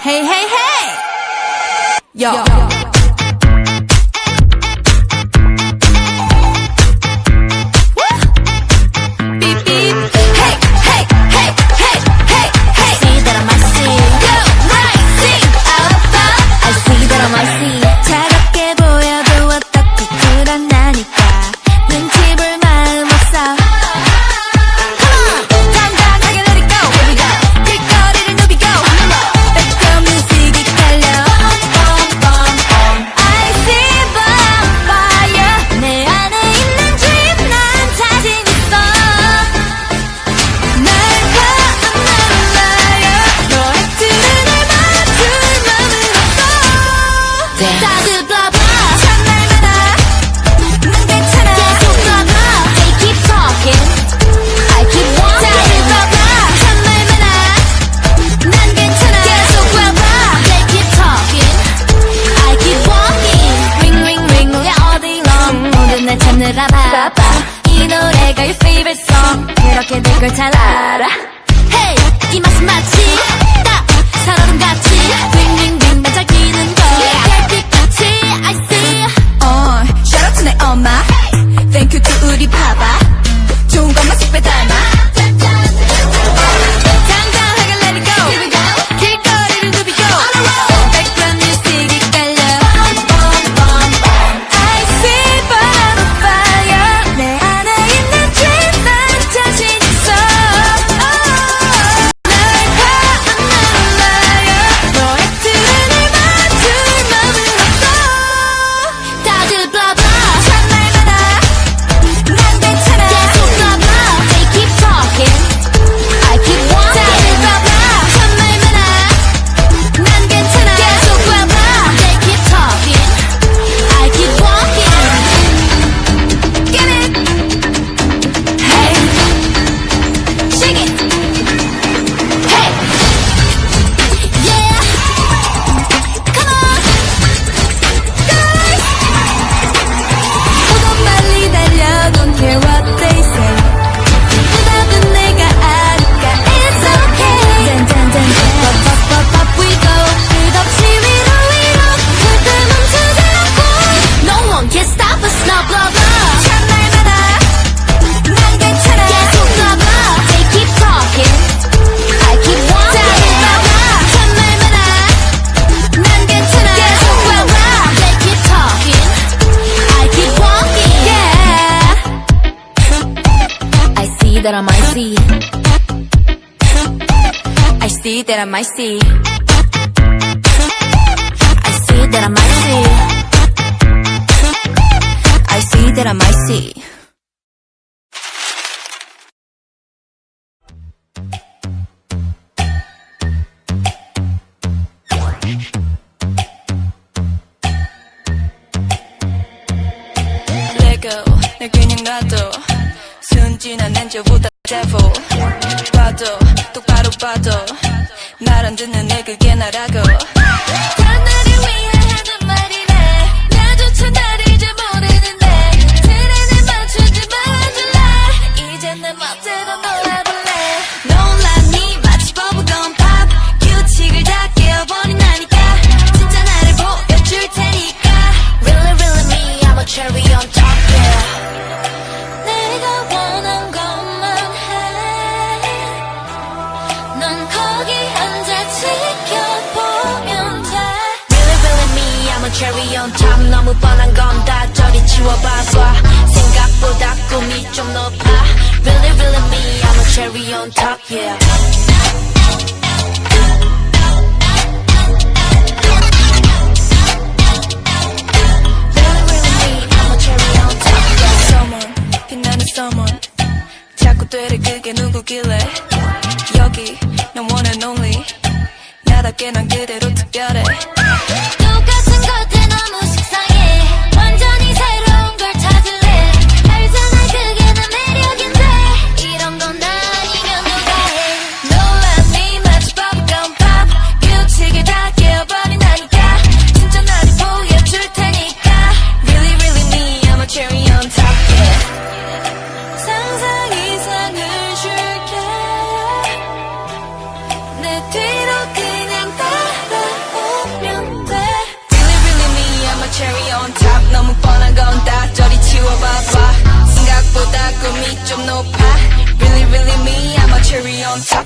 Hey, hey, hey! Yo. Beep, beep. Hey, hey, hey, hey, hey, hey. See that I might see. Yo, right, see. I see that I might see. 차갑게 보여도 어떻게 드러나니까 눈치 볼 마음 없어. 다들 blah blah 참말마다 난 괜찮아 계속 blah blah They keep talking I keep walking 다들 blah blah 참말마다 난 괜찮아 계속 blah blah They keep talking I keep walking Ring ring ring 울려 all day long 모두 날 찾느라 바빠 이 노래가 your favorite song 그렇게 될 걸 잘 알아 Hey 이 맛은 마치 딱 살아름 같이 Ring ring ring 반짝이는 거 I see. Shout out to 내 엄마. Thank you to 우리 파파. 좋은 것만 쏙 빼닮아. 당당하게 let it go. Here we go. 길거리를 누비고. On a roll. Background music이 깔려. I see burn on fire. 내 안에 있는 dream 난 자신 있어. 날 화나나요. 너의 틀을 맞출 맘은 없어. 다들 blah blah 참말마다 난 괜찮아 계속 blah blah They keep talking I keep walking 다들 blah blah 참말마다 난 괜찮아 계속 blah blah They keep talking I keep walking Get it Hey Shake it Hey Yeah Come on Guys 보다 빨리 달려 Don't care what they say 보답은 내가 아니까 It's okay 짠짠짠짠 Pop pop pop pop we go 끝없이 위로 위로 절대 멈추지 않고 No one can stop us now blah blah 참말마다 난 괜찮아 계속 blah blah They keep talking I keep walking 다들 blah blah 참말마다 난 괜찮아 계속 blah blah They keep talking I keep walking yeah I see that I might see I see that I might see I see that I might see I see that I might see Let go 날 그냥 놔둬 순진한 난저보다 devil 봐도 똑바로 봐도 말 안 듣는 애 그게 나라고 다 나를 위해 하는 말이네 나조차 나를 이제 모르는데 틀에 맞추지 말아줄래 이제 내 멋대로 놀아볼래 논란이 마치 버블건 팝 규칙을 다 깨어버린다니까 진짜 나를 보여줄 테니까 Really really me I'm a cherry on top yeah 내가 원한 것만 해 넌 거기 앉아 지켜보면 돼 Really really me I'm a cherry on top 너무 뻔한 건 다 저리 치워봐봐 생각보다 꿈이 좀 높아 Really really me I'm a cherry on top yeah someone 자꾸 되려 그게 누구길래 여기 난 one and only 나답게 난 그대로 특별해 똑같은 것들 너무 식상해 완전히 새로운 걸 찾을래 알잖아 그게 내 매력인데 이런 건 나 아니면 누가 해 논란이 마치 버블건 팝 규칙을 다 깨어버린다니까 진짜 나를 보여줄 테니까 Really really me I'm a cherry on top yeah 상상 이상을 줄게 내 뒤로 그냥 따라 on top